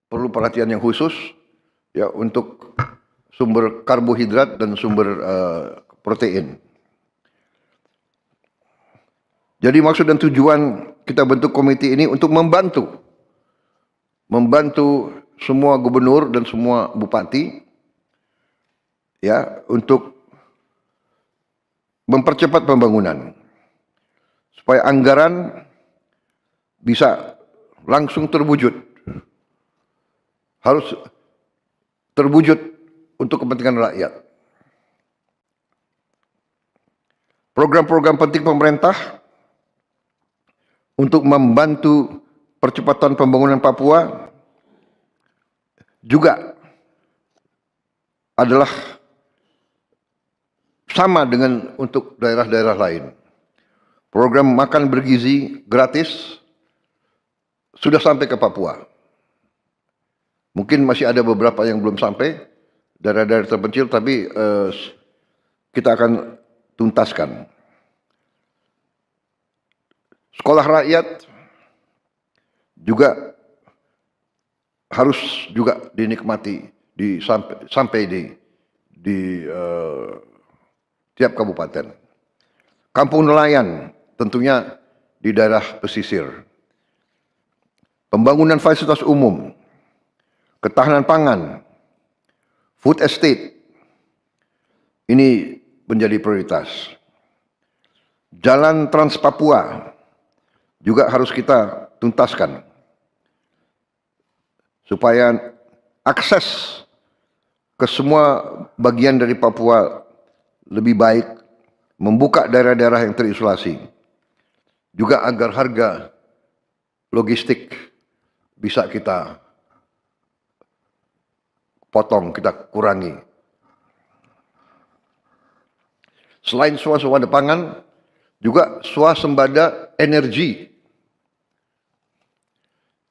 perlu perhatian yang khusus ya untuk sumber karbohidrat dan sumber protein. Jadi maksud dan tujuan kita bentuk komite ini untuk membantu semua gubernur dan semua bupati ya untuk mempercepat pembangunan supaya anggaran bisa langsung terwujud, harus terwujud untuk kepentingan rakyat. Program-program penting pemerintah untuk membantu percepatan pembangunan Papua juga adalah sama dengan untuk daerah-daerah lain. Program makan bergizi gratis sudah sampai ke Papua. Mungkin masih ada beberapa yang belum sampai, daerah-daerah terpencil, tapi kita akan tuntaskan. Sekolah rakyat juga harus juga dinikmati sampai di tiap kabupaten. Kampung nelayan tentunya di daerah pesisir. Pembangunan fasilitas umum, ketahanan pangan, food estate, ini menjadi prioritas. Jalan Trans Papua juga harus kita tuntaskan supaya akses ke semua bagian dari Papua lebih baik, membuka daerah-daerah yang terisolasi, juga agar harga logistik bisa kita potong, kita kurangi. Selain swasembada pangan, juga swasembada energi.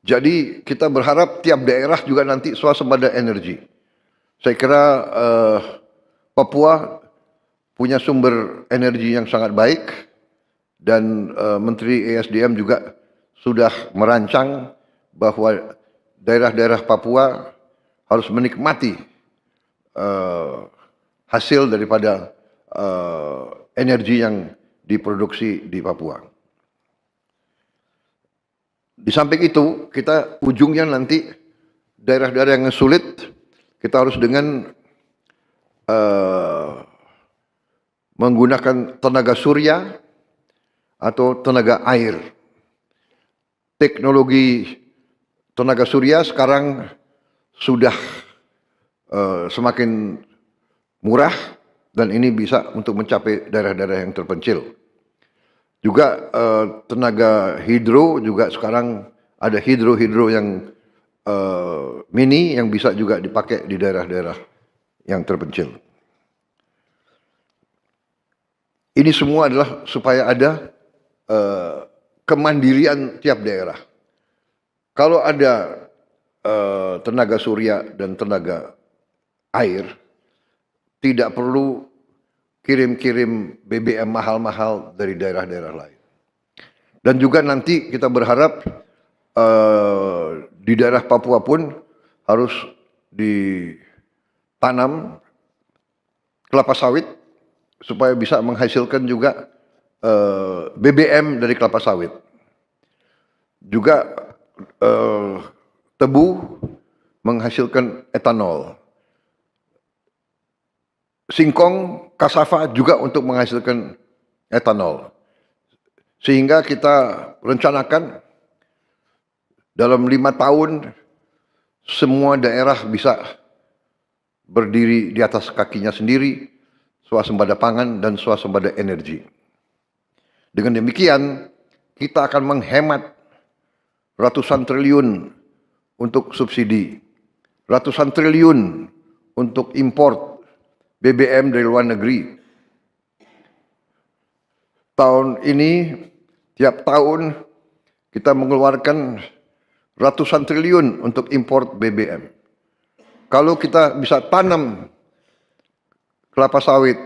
Jadi kita berharap tiap daerah juga nanti swasembada energi. Saya kira Papua punya sumber energi yang sangat baik dan Menteri ESDM juga sudah merancang bahwa daerah-daerah Papua harus menikmati hasil daripada energi yang diproduksi di Papua. Di samping itu, kita ujungnya nanti daerah-daerah yang sulit, kita harus dengan menggunakan tenaga surya atau tenaga air. Teknologi tenaga surya sekarang sudah semakin murah dan ini bisa untuk mencapai daerah-daerah yang terpencil. Juga tenaga hidro juga sekarang ada hidro yang mini yang bisa juga dipakai di daerah-daerah yang terpencil. Ini semua adalah supaya ada kemandirian tiap daerah. Kalau ada tenaga surya dan tenaga air, tidak perlu kirim-kirim BBM mahal-mahal dari daerah-daerah lain. Dan juga nanti kita berharap di daerah Papua pun harus ditanam kelapa sawit supaya bisa menghasilkan juga BBM dari kelapa sawit. Juga tebu menghasilkan etanol. Singkong, kasava juga untuk menghasilkan etanol. Sehingga kita rencanakan dalam 5 tahun semua daerah bisa berdiri di atas kakinya sendiri, swasembada pangan dan swasembada energi. Dengan demikian, kita akan menghemat ratusan triliun untuk subsidi, ratusan triliun untuk import BBM dari luar negeri. Tahun ini, tiap tahun kita mengeluarkan ratusan triliun untuk import BBM. Kalau kita bisa tanam kelapa sawit,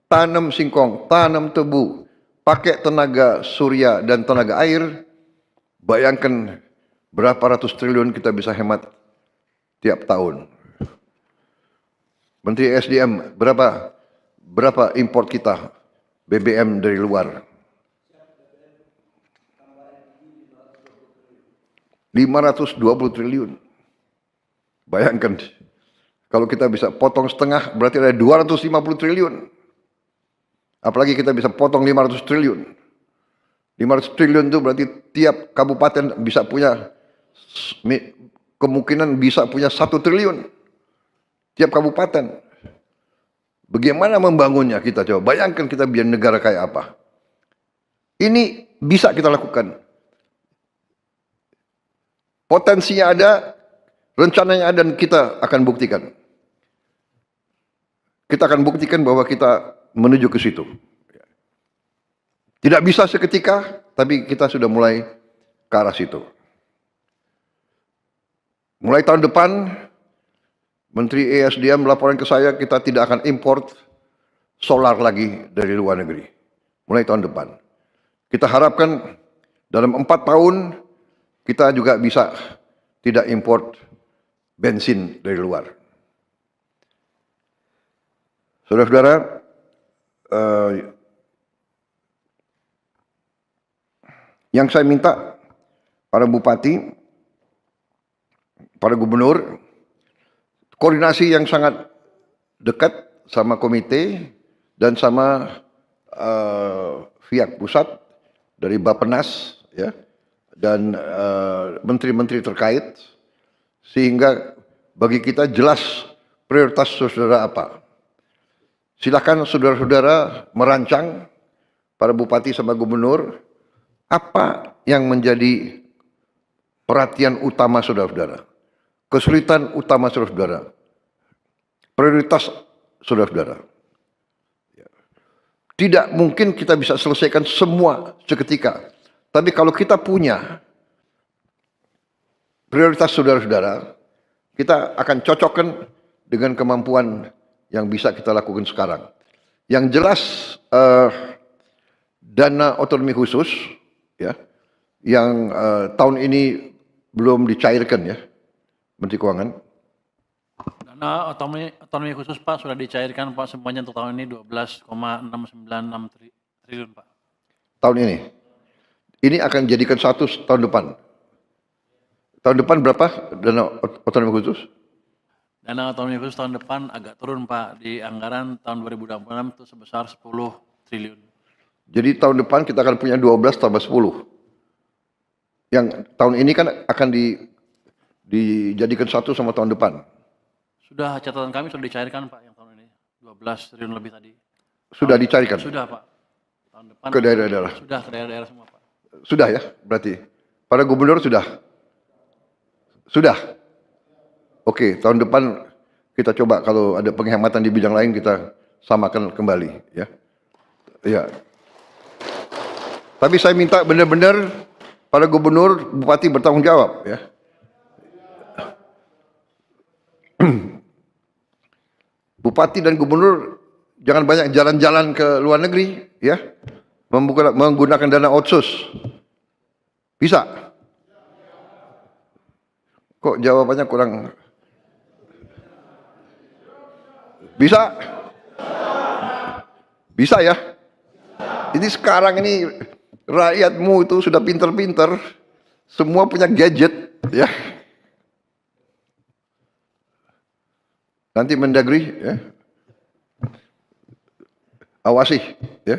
tanam singkong, tanam tebu, pakai tenaga surya dan tenaga air, bayangkan berapa ratus triliun kita bisa hemat tiap tahun. Menteri SDM, berapa import kita BBM dari luar? 520 triliun. Bayangkan, kalau kita bisa potong setengah, berarti ada 250 triliun. Apalagi kita bisa potong 500 triliun. 500 triliun itu berarti tiap kabupaten bisa punya, kemungkinan bisa punya 1 triliun. Tiap kabupaten. Bagaimana membangunnya kita coba? Bayangkan kita biar negara kayak apa. Ini bisa kita lakukan. Potensinya ada, rencananya ada, dan kita akan buktikan. Kita akan buktikan bahwa kita menuju ke situ. Tidak bisa seketika, tapi kita sudah mulai ke arah situ. Mulai tahun depan, Menteri ESDM melaporkan ke saya, kita tidak akan import solar lagi dari luar negeri. Mulai tahun depan. Kita harapkan dalam 4 tahun, kita juga bisa tidak import bensin dari luar. Saudara-saudara, yang saya minta para bupati, para gubernur, koordinasi yang sangat dekat sama komite dan sama pihak pusat dari Bappenas, ya, dan menteri-menteri terkait, sehingga bagi kita jelas prioritas saudara apa. Silakan saudara-saudara merancang, para bupati sama gubernur, apa yang menjadi perhatian utama saudara-saudara, kesulitan utama saudara-saudara, prioritas saudara-saudara. Tidak mungkin kita bisa selesaikan semua seketika. Tapi kalau kita punya prioritas saudara-saudara, kita akan cocokkan dengan kemampuan yang bisa kita lakukan sekarang. Yang jelas dana otonomi khusus, ya, yang tahun ini belum dicairkan, ya, Menteri Keuangan. Dana otonomi khusus Pak sudah dicairkan Pak semuanya untuk tahun ini 12,696 triliun Pak. Tahun ini. Ini akan jadikan 1 tahun depan. Tahun depan berapa dana otonomi khusus? Dana otonomi khusus tahun depan agak turun Pak, di anggaran tahun 2026 itu sebesar 10 triliun. Jadi tahun depan kita akan punya 12 tambah 10. Yang tahun ini kan akan dijadikan 1 sama tahun depan. Sudah, catatan kami sudah dicairkan Pak yang tahun ini, 12 triliun lebih tadi. Sudah dicarikan? Sudah Pak. Tahun depan ke daerah-daerah? Sudah, ke daerah-daerah semua Pak. Sudah, ya, berarti. Para gubernur sudah? Sudah? Oke, tahun depan kita coba kalau ada penghematan di bidang lain kita samakan kembali, ya. Ya. Tapi saya minta benar-benar para gubernur, bupati bertanggung jawab, ya. Bupati dan gubernur jangan banyak jalan-jalan ke luar negeri, ya, menggunakan dana otsus. Bisa? Kok jawabannya kurang? Bisa? Bisa, ya? Ini sekarang ini rakyatmu itu sudah pinter-pinter, semua punya gadget, ya. Nanti Mendagri, ya, awasi, ya.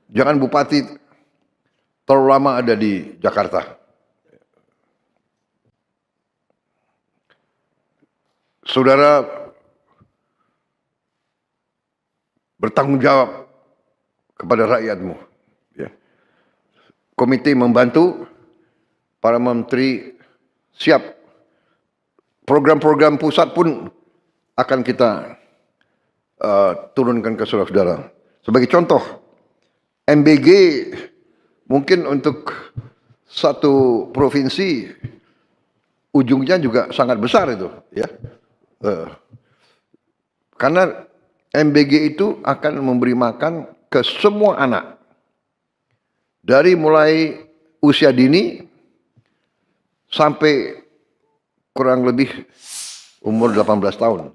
Jangan bupati terlalu lama ada di Jakarta. Saudara bertanggung jawab kepada rakyatmu, ya. Komite membantu, para menteri siap. Program-program pusat pun akan kita turunkan ke saudara-saudara. Sebagai contoh, MBG mungkin untuk satu provinsi ujungnya juga sangat besar itu, ya. Karena MBG itu akan memberi makan ke semua anak. Dari mulai usia dini sampai kurang lebih umur 18 tahun.